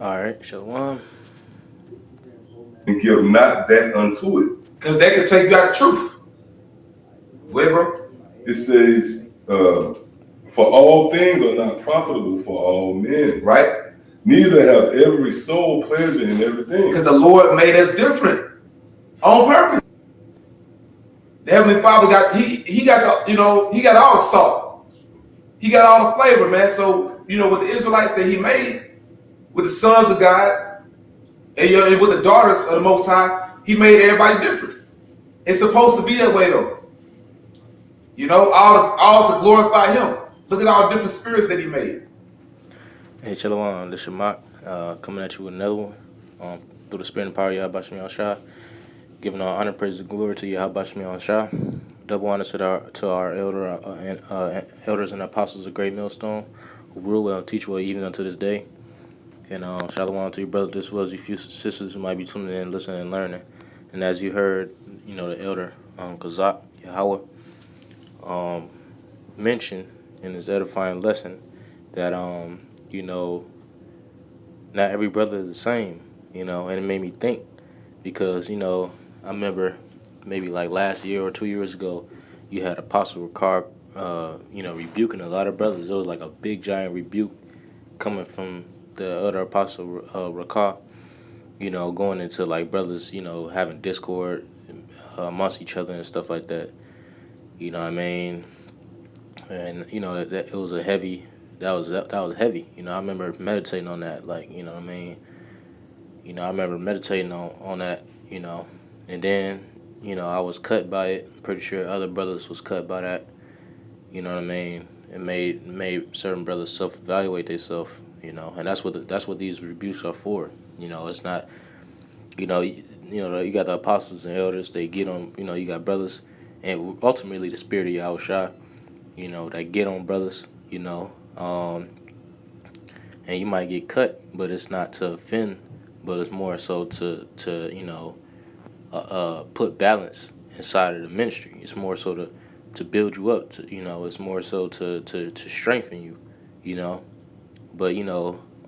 All right, Shalom. and give not that unto it. Because that could take you out of truth. Go ahead, bro. It says, for all things are not profitable for all men. Right? Neither have every soul pleasure in everything. Because the Lord made us different on purpose. The Heavenly Father he got he got all the salt. He got all the flavor, man. So, with the Israelites that he made, with the sons of God, and with the daughters of the Most High, he made everybody different. It's supposed to be that way, though. All to glorify him. Look at all the different spirits that he made. Hey, Shalom. This is Mark coming at you with another one. Through the spirit and power of Yahweh Shemi Shah. Giving all honor, praise, and glory to Yahweh Shemi Shah. Double honor to our elders and apostles of Great Millstone, who rule well and teach well even unto this day. And Shalom to your brothers as well as you few sisters who might be tuning in, listening, and learning. And as you heard, the elder Kazak Yahweh mentioned in his edifying lesson that not every brother is the same, and it made me think because I remember maybe like last year or 2 years ago, you had Apostle Ricard, rebuking a lot of brothers. It was like a big giant rebuke coming from the other Apostle Ricard, going into like brothers, having discord amongst each other and stuff like that. You know what I mean? And that it was a heavy. That was heavy. I remember meditating on that. Like what I mean. I remember meditating on that. And then I was cut by it. I'm pretty sure other brothers was cut by that. You know what I mean? It made certain brothers self-evaluate themselves. And that's what these rebukes are for. It's not. You got the apostles and elders. They get on. You got brothers, and ultimately the spirit of Yahweh that get on brothers, and you might get cut, but it's not to offend, but it's more so to put balance inside of the ministry. It's more so to build you up. It's more so to strengthen you, you know. But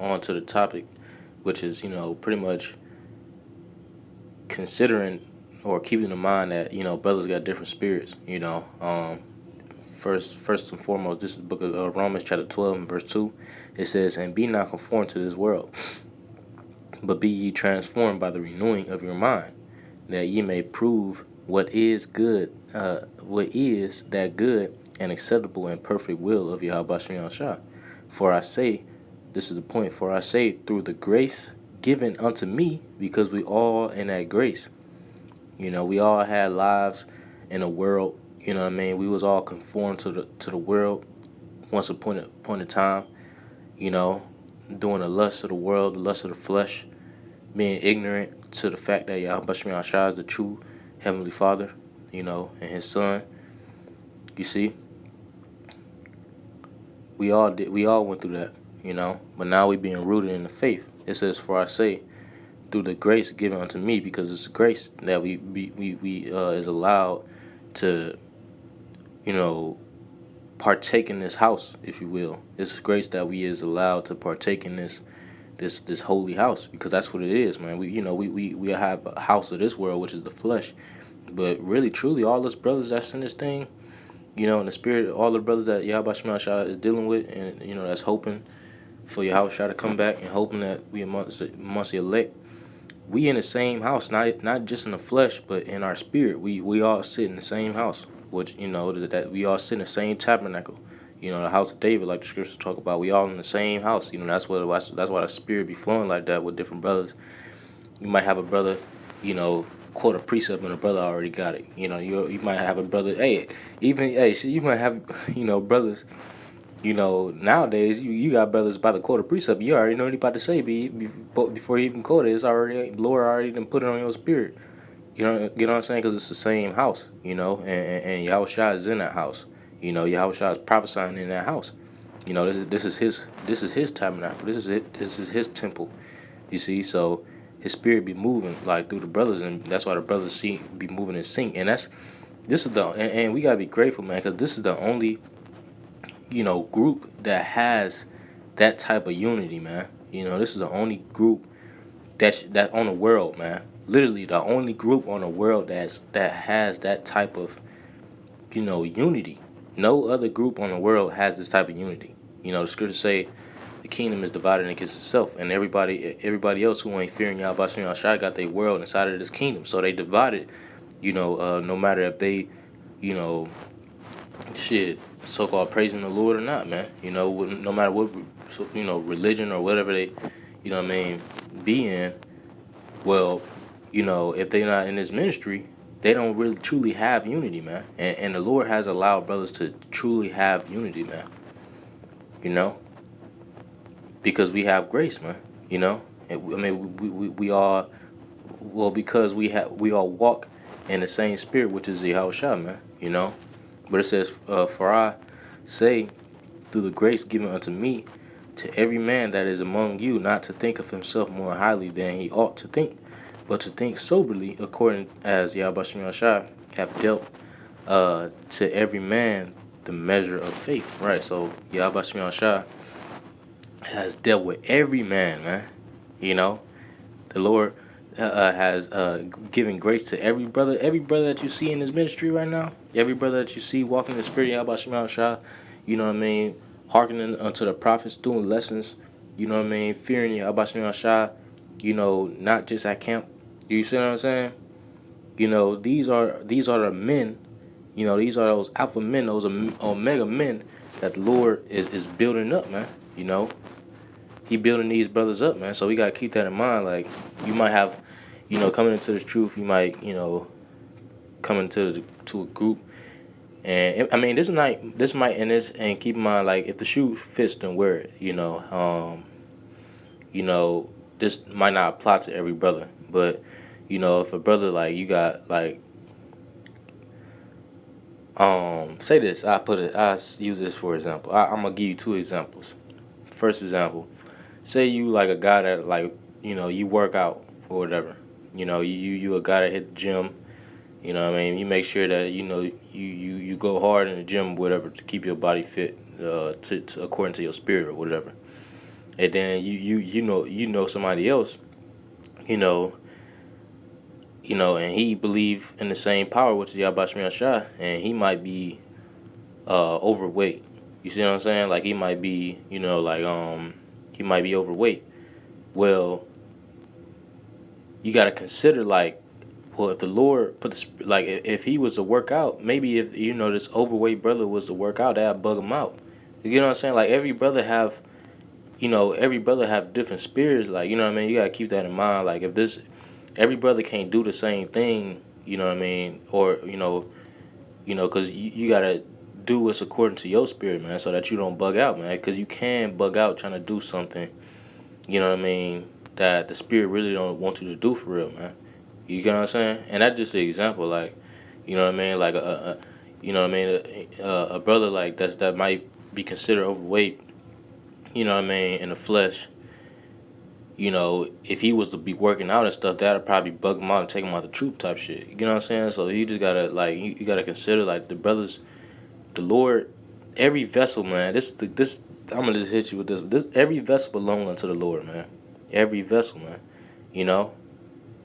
on to the topic, which is pretty much considering or keeping in mind that brothers got different spirits. First and foremost, this is the book of Romans chapter 12 and verse 2. It says, "And be not conformed to this world, but be ye transformed by the renewing of your mind, that ye may prove what is that good and acceptable and perfect will of Yahweh Shem Shah. For I say," this is the point, "for I say, through the grace given unto me," because we all in that grace. We all had lives in a world. You know what I mean? We was all conformed to the world once upon a point in time. You know, doing the lust of the world, the lust of the flesh, being ignorant to the fact that Yahweh Shema Shah is the true Heavenly Father. And His Son. You see, we all did. We all went through that. But now we being rooted in the faith. It says, "For I say, through the grace given unto me," because it's grace that we is allowed to partake in this house, if you will. It's grace that we is allowed to partake in this holy house, because that's what it is, man. We have a house of this world, which is the flesh, but really truly all us brothers that's in this thing, in the spirit, all the brothers that Yahweh Shema Shah is dealing with, and that's hoping for Yahweh Shah to come back and hoping that we amongst the elect. We in the same house, not just in the flesh, but in our spirit. We all sit in the same house, which that we all sit in the same tabernacle. The house of David, like the scriptures talk about. We all in the same house. That's why the spirit be flowing like that with different brothers. You might have a brother, quote a precept, and a brother already got it. You might have a brother. You might have brothers. Nowadays you got brothers by the quote a precept. You already know what he about to say. Before he even quote it, it's already Lord already done put it on your spirit. Get what I'm saying? Because it's the same house. And Yahweh Shah is in that house. Yahweh Shah is prophesying in that house. This is his tabernacle. This is his temple. You see, so his spirit be moving like through the brothers, and that's why the brothers be moving in sync. And and we gotta be grateful, man, because this is the only group that has that type of unity, man. You know, this is the only group that on the world, man. Literally the only group on the world that has that type of, unity. No other group on the world has this type of unity. You know, the scriptures say the kingdom is divided against itself, and everybody else who ain't fearing Yahweh Shem Yahshai got their world inside of this kingdom. So they divided. No matter if they, you know, shit, so-called praising the Lord or not, man. No matter what, religion or whatever they, be in. Well, if they're not in this ministry, they don't really truly have unity, man. And the Lord has allowed brothers to truly have unity, man. You know, because we have grace, man. We all, well, because we all walk in the same spirit, which is the Yahushua, man. But it says, for I say, through the grace given unto me, to every man that is among you, not to think of himself more highly than he ought to think, but to think soberly, according as Yahweh Shem Yahshai have dealt to every man the measure of faith. Right, so Yahweh Shem Yahshai has dealt with every man, man. The Lord has given grace to every brother that you see in his ministry right now, every brother that you see walking in the spirit of Yahweh Shem Shah, hearkening unto the prophets, doing lessons, fearing Yahweh Shem Shah, not just at camp. You see what I'm saying? These are the men, these are those alpha men, those omega men that the Lord is building up, man. He building these brothers up, man. So we gotta keep that in mind. Like, you might have, coming into this truth, you might, come into to a group, and I mean, this might, and keep in mind, like, if the shoe fits, then wear it. This might not apply to every brother, but if a brother, like, you got, like, say this, I use this for example. I'm gonna give you two examples. First example. Say you like a guy that, like, you work out or whatever. You a guy that hit the gym. You make sure that you go hard in the gym, whatever, to keep your body fit, to according to your spirit or whatever. And then you know somebody else, and he believe in the same power, which is Yahweh Shem Yahshai, and he might be overweight. You see what I'm saying? Like, he might be, he might be overweight. Well, you got to consider, like, well, if the Lord put if he was to work out, maybe if, this overweight brother was to work out, that'd bug him out. You get what I'm saying? Like, every brother have different spirits. Like, you got to keep that in mind. Like, if every brother can't do the same thing, or, because you got to do what's according to your spirit, man, so that you don't bug out, man, because you can bug out trying to do something, that the spirit really don't want you to do for real, man. You get what I'm saying? And that's just an example, like, like a brother like that might be considered overweight, in the flesh. If he was to be working out and stuff, that'd probably bug him out and take him out the truth type shit. You know what I'm saying? So you just gotta, like, you gotta consider, like, the brothers, the Lord, every vessel, man. This I'm gonna just hit you with this. Every vessel belongs unto the Lord, man. Every vessel, man.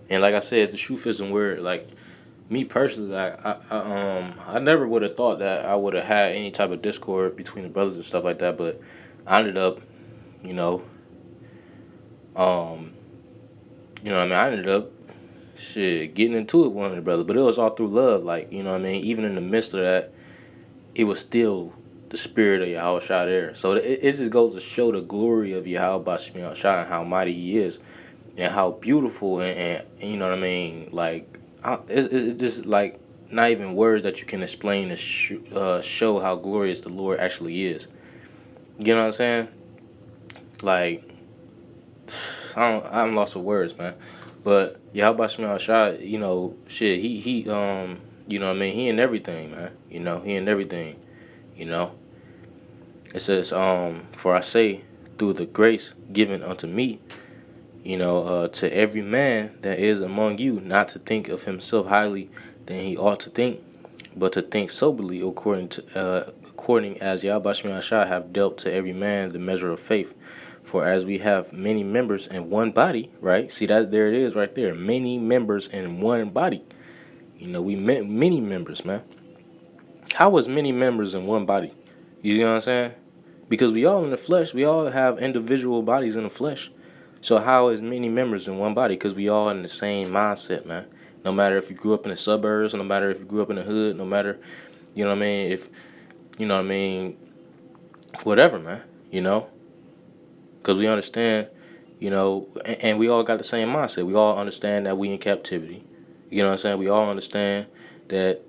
And like I said, the shoe fits and wear it. Like, me personally, I never would have thought that I would have had any type of discord between the brothers and stuff like that. But I ended up, I ended up, getting into it with one of the brothers. But it was all through love. Like, even in the midst of that, it was still the spirit of Yahweh Shai there. So it just goes to show the glory of Yahweh Shai and how mighty he is. And how beautiful and like, it's just, like, not even words that you can explain to show how glorious the Lord actually is. You know what I'm saying? Like, I'm lost for words, man. But Yahweh Shem Shai, he he he in everything, man. He in everything. It says, for I say, through the grace given unto me, to every man that is among you, not to think of himself highly than he ought to think, but to think soberly, according as Yahweh Shem Yahshai have dealt to every man the measure of faith. For as we have many members in one body, right? See that there it is right there. Many members in one body. We met many members, man. How was many members in one body? You see what I'm saying? Because we all in the flesh, we all have individual bodies in the flesh. So how is many members in one body? Because we all in the same mindset, man. No matter if you grew up in the suburbs, no matter if you grew up in the hood, no matter, you know what I mean, if, you know what I mean, whatever, man, because we understand, and we all got the same mindset. We all understand that we in captivity. You know what I'm saying? We all understand that,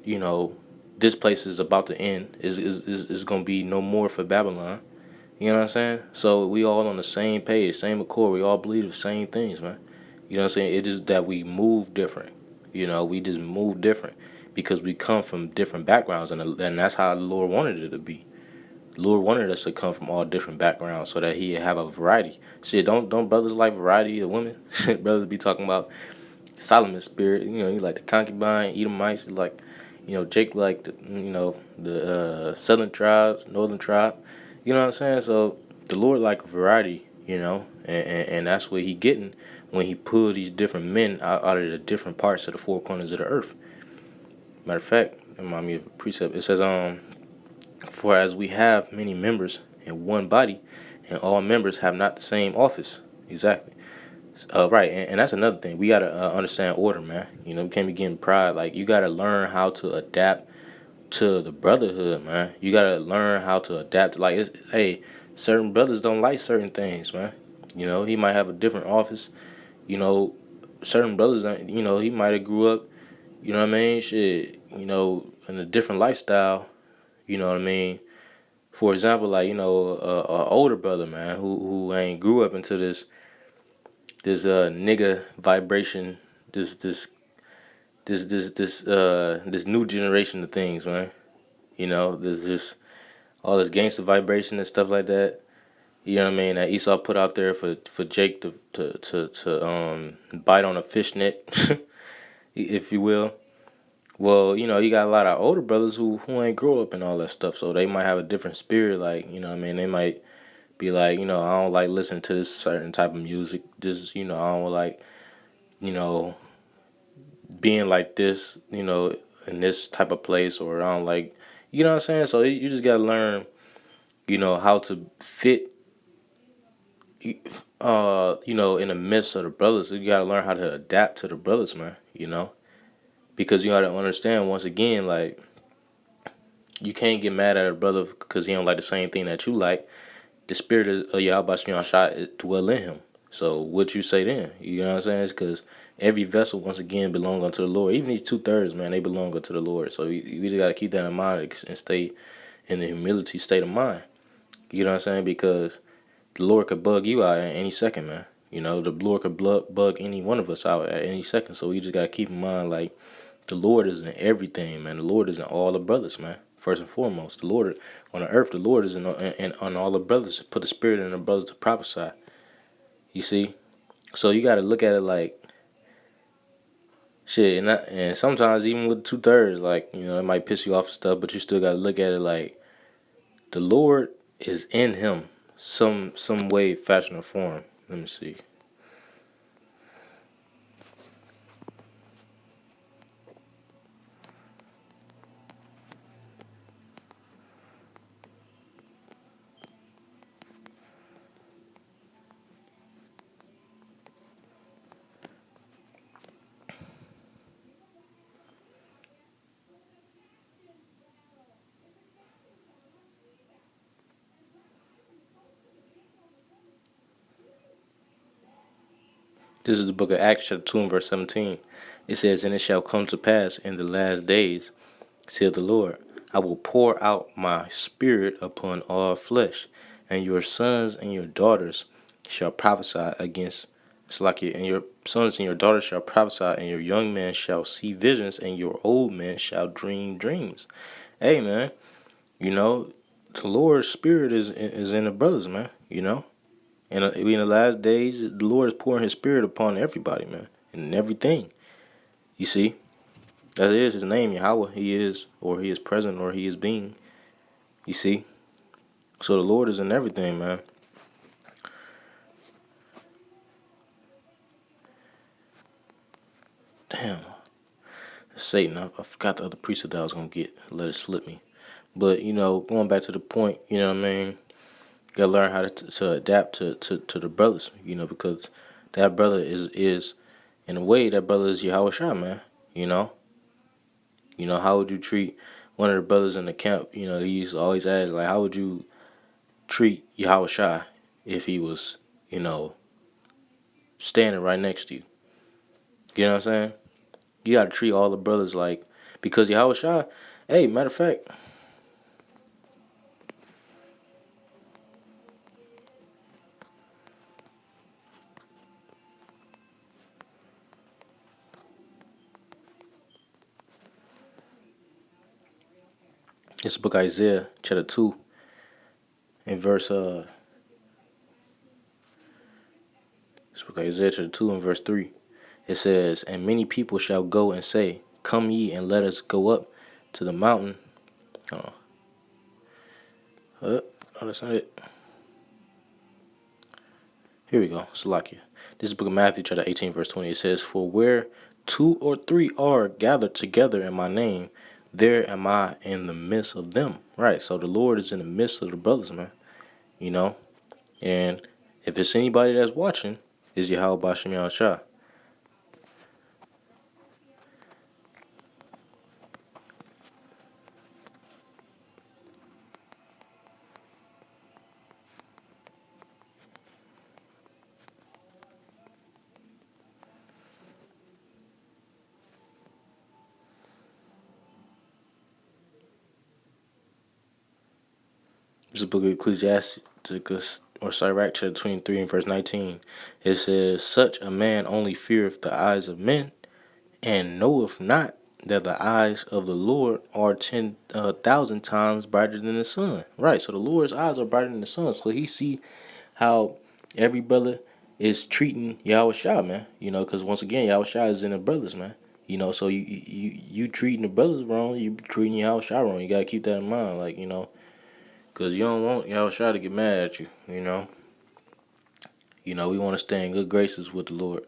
this place is about to end. Is going to be no more for Babylon. You know what I'm saying? So we all on the same page, same accord. We all believe the same things, man. You know what I'm saying? It's just that we move different. We just move different because we come from different backgrounds, and that's how the Lord wanted it to be. The Lord wanted us to come from all different backgrounds so that He have a variety. Shit, don't brothers like variety of women? Brothers be talking about Solomon's spirit. He like the concubine, Edomites, like, Jake like the southern tribes, northern tribe. You know what I'm saying? So the Lord like variety, and that's what He getting when He pulled these different men out of the different parts of the four corners of the earth. Matter of fact, remind me of a precept. It says, for as we have many members in one body, and all members have not the same office. Exactly. Right, and that's another thing. We gotta understand order, man. We can't be getting pride. Like, you gotta learn how to adapt to the brotherhood, man. You gotta learn how to adapt. Like, hey, certain brothers don't like certain things, man. He might have a different office. Certain brothers, he might have grew up. You know what I mean? Shit, in a different lifestyle. You know what I mean? For example, like, a older brother, man, who ain't grew up into this nigga vibration, this new generation of things, man. There's this all this gangster vibration and stuff like that. You know what I mean? That Esau put out there for Jake to bite on a fishnet, if you will. Well, you got a lot of older brothers who ain't grow up in all that stuff, so they might have a different spirit. Like, what I mean, they might be like, I don't like listening to this certain type of music. This, I don't like, you know, being like this, in this type of place, or I don't like, you know what I'm saying? So you just gotta learn, how to fit, in the midst of the brothers. You gotta learn how to adapt to the brothers, man. Because you gotta understand once again, like, you can't get mad at a brother because he don't like the same thing that you like. The spirit of Yahweh Shah dwell in him. So what you say then? You know what I'm saying? It's because every vessel, once again, belong unto the Lord. Even these 2/3, man, they belong unto the Lord. So we just got to keep that in mind and stay in the humility state of mind. You know what I'm saying? Because the Lord could bug you out at any second, man. The Lord could bug any one of us out at any second. So we just got to keep in mind, like, the Lord is in everything, man. The Lord is in all the brothers, man. First and foremost, the Lord on the earth, the Lord is in on all the brothers. Put the spirit in the brothers to prophesy. You see, so you got to look at it like shit, and sometimes even with 2/3, like, it might piss you off and stuff, but you still got to look at it like the Lord is in him, some way, fashion, or form. Let me see. This is the book of Acts, chapter 2, and verse 17. It says, "And it shall come to pass in the last days, saith the Lord, I will pour out my spirit upon all flesh, and your sons and your daughters shall prophesy against Slakia, and your sons and your daughters shall prophesy, and your young men shall see visions, and your old men shall dream dreams." Hey, man, the Lord's spirit is in the brothers, man. And we in the last days, the Lord is pouring His spirit upon everybody, man, and everything. You see, that is His name, Yahweh. He is, or He is present, or He is being. You see, so the Lord is in everything, man. damn, Satan. I forgot the other precept that I was gonna get. Let it slip me. But going back to the point, what I mean. You gotta learn how to adapt to the brothers, because that brother is in a way that brother is Yahweh Shai, man. You know, how would you treat one of the brothers in the camp? He used to always ask like, how would you treat Yahweh Shai if he was, you know, standing right next to you? You know what I'm saying? You gotta treat all the brothers like, because Yahweh Shai. Hey, matter of fact, it's book Isaiah chapter 2 and verse it's book Isaiah chapter 2 and verse 3. It says, "And many people shall go and say, Come ye and let us go up to the mountain." Oh, no, that's not it. Here we go. Salakia. This is book of Matthew, chapter 18, verse 20. It says, "For where two or three are gathered together in my name, there am I in the midst of them." Right. So the Lord is in the midst of the brothers, man. You know? And if it's anybody that's watching, is Yahweh Bashem Yahushua. This is the book of Ecclesiasticus or Sirach, chapter 23 and verse 19. It says, "Such a man only feareth the eyes of men, and knoweth not that the eyes of the Lord are 10,000 times brighter than the sun." Right, so the Lord's eyes are brighter than the sun. So he see how every brother is treating Yahweh Shai, man. Because once again, Yahweh Shai is in the brothers, man. So you treating the brothers wrong, you treating Yahweh Shai wrong. You gotta keep that in mind, like because you don't want Yahweh Shai to get mad at you. We want to stay in good graces with the Lord.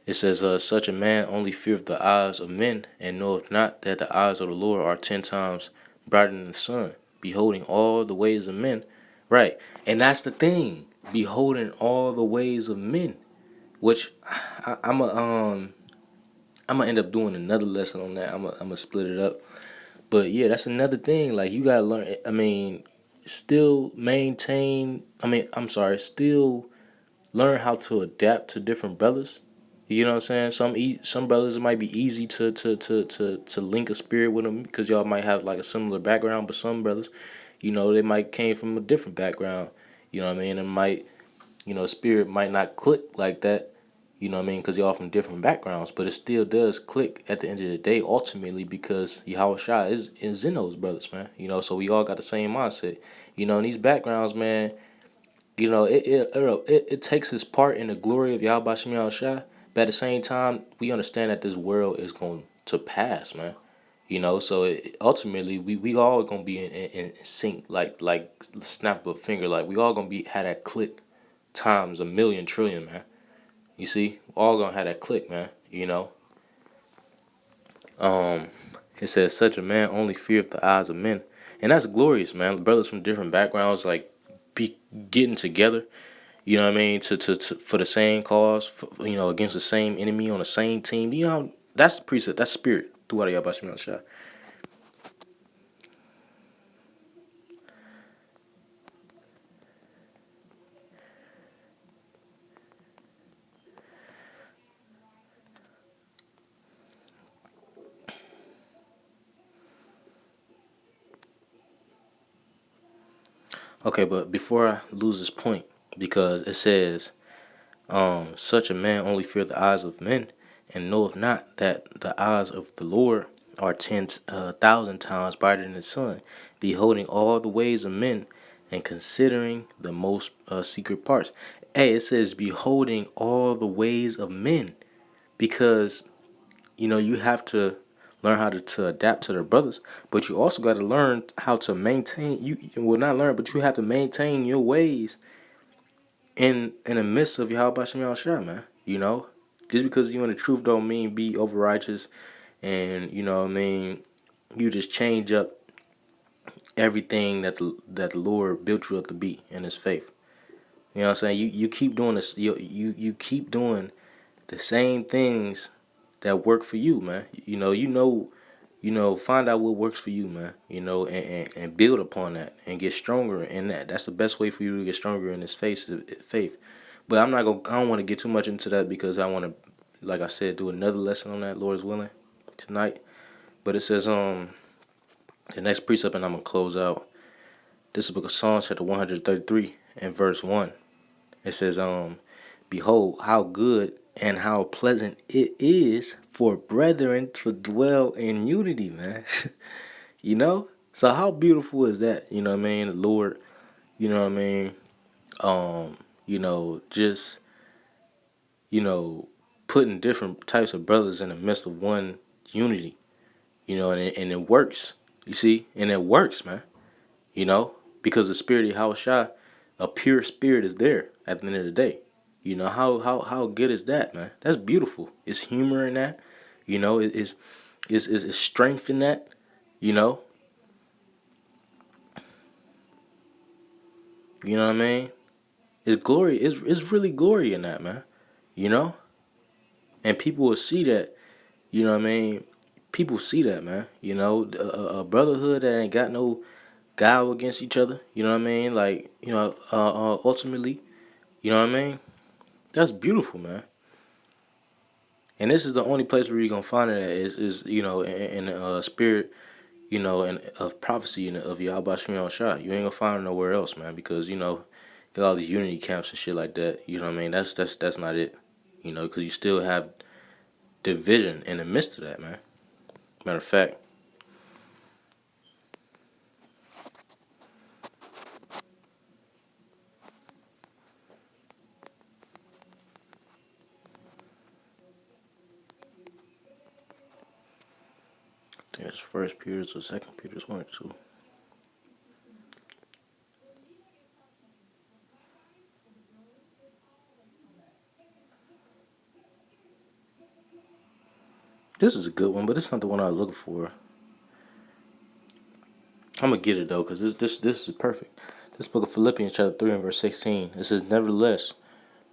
It says, "Such a man only feareth the eyes of men, and knoweth not that the eyes of the Lord are 10 times brighter than the sun, beholding all the ways of men." Right, and that's the thing, beholding all the ways of men. Which I'm gonna end up doing another lesson on that. I'm gonna split it up. But yeah, that's another thing. Like you gotta learn. I mean, still maintain. I'm sorry. Still learn how to adapt to different brothers. You know what I'm saying? Some brothers, it might be easy to link a spirit with them because y'all might have like a similar background. But some brothers, they might came from a different background. You know what I mean? And might spirit might not click like that. You know what I mean? Because y'all from different backgrounds, but it still does click at the end of the day. Ultimately, because Yahweh Shai is in those brothers, man. So we all got the same mindset. And these backgrounds, man. It takes its part in the glory of Yahweh Shem Shai, but at the same time, we understand that this world is going to pass, man. So ultimately, we all gonna be in sync, like snap of a finger, like we all gonna be had that click times a million trillion, man. You see, all gonna have that click, man. Um, it says, "Such a man only feareth the eyes of men," and that's glorious, man. Brothers from different backgrounds, like be getting together. You know what I mean? To for the same cause, against the same enemy on the same team. That's the precept. That's spirit. Throughout Yahweh shot. Okay, but before I lose this point, because it says, "Such a man only fear the eyes of men, and knoweth not that the eyes of the Lord are 10,000 times brighter than the sun, beholding all the ways of men, and considering the most secret parts." Hey, it says, "Beholding all the ways of men," because you have to learn how to adapt to their brothers, but you also got to learn how to maintain. You will not learn, but you have to maintain your ways in the midst of Yahweh Shem Shah, man. Just because you in the truth don't mean be over righteous, and you know what I mean. You just change up everything that the Lord built you up to be in His faith. You know what I'm saying? You keep doing this. You keep doing the same things that work for you, man. Find out what works for you, man. And build upon that and get stronger in that. That's the best way for you to get stronger in this faith. But I don't want to get too much into that because I want to, like I said, do another lesson on that, Lord is willing, tonight. But it says, the next precept, and I'm gonna close out. This is the book of Psalms, chapter 133 and verse 1. It says, behold, how good and how pleasant it is for brethren to dwell in unity, man. you know? So how beautiful is that? You know what I mean? The Lord, you know what I mean? Just, putting different types of brothers in the midst of one unity, and it works. You see? And it works, man. Because the spirit of Yahushua, a pure spirit is there at the end of the day. How good is that, man? That's beautiful. It's humor in that. It's strength in that. You know. You know what I mean? It's glory. It's really glory in that, man. You know. And people will see that. You know what I mean? People see that, man. A brotherhood that ain't got no guile against each other. You know what I mean? Like, ultimately, you know what I mean? That's beautiful, man. And this is the only place where you're gonna find it at is in the spirit, and of prophecy and of Yahweh Shemel Shah. You ain't gonna find it nowhere else, man, because got all these unity camps and shit like that. You know what I mean? That's not it. Because you still have division in the midst of that, man. Matter of fact, I think it's First Peter's or Second Peter's 1 or 2. This is a good one, but it's not the one I was looking for. I'm gonna get it though, because this is perfect. This book of Philippians chapter 3 and verse 16. It says, nevertheless,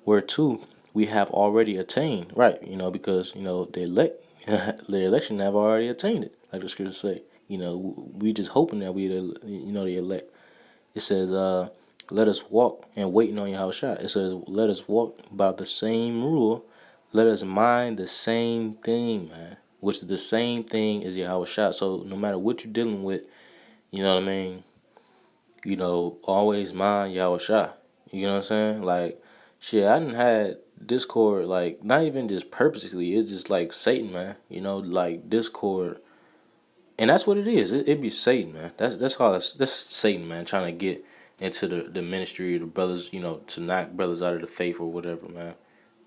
whereto we have already attained. Right, because the the election have already attained it, like the scriptures say. We just hoping that we the elect. It says, let us walk and waiting on Yahushua. It says, let us walk by the same rule. Let us mind the same thing, man. Which is the same thing as Yahushua. So no matter what you're dealing with, you know what I mean? Always mind Yahushua. You know what I'm saying? Like, shit, I done had Discord, like, not even just purposely. It's just like Satan, man. Like Discord. And that's what it is. It be Satan, man. That's Satan, man, trying to get into the ministry of the brothers, to knock brothers out of the faith or whatever, man.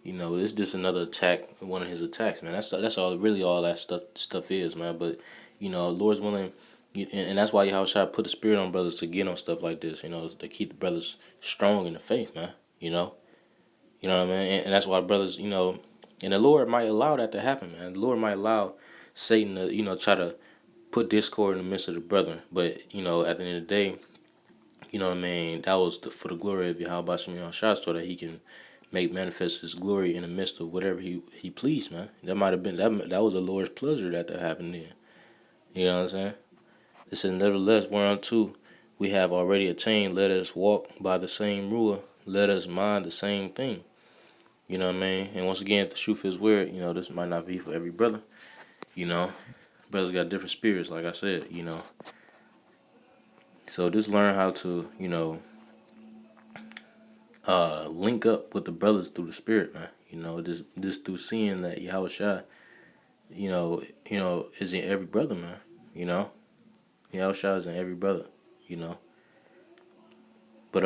It's just another attack, one of his attacks, man. That's all that stuff is, man. But Lord's willing, and that's why Yahushua put the spirit on brothers to get on stuff like this, to keep the brothers strong in the faith, man. You know what I mean, and that's why brothers, and the Lord might allow that to happen, man. The Lord might allow Satan to, try to put discord in the midst of the brethren, but at the end of the day, you know what I mean, that was for the glory of Yahweh Shem Shah, so that he can make manifest his glory in the midst of whatever he pleased, man. That might have been that was the Lord's pleasure that happened then. You know what I'm saying? It says, nevertheless, whereunto we have already attained, let us walk by the same rule, let us mind the same thing. You know what I mean? And once again, if the truth is weird, this might not be for every brother. Brothers got different spirits, like I said, So just learn how to, link up with the brothers through the spirit, man. Just through seeing that Yahushua, is in every brother, man. Yahushua is in every brother, But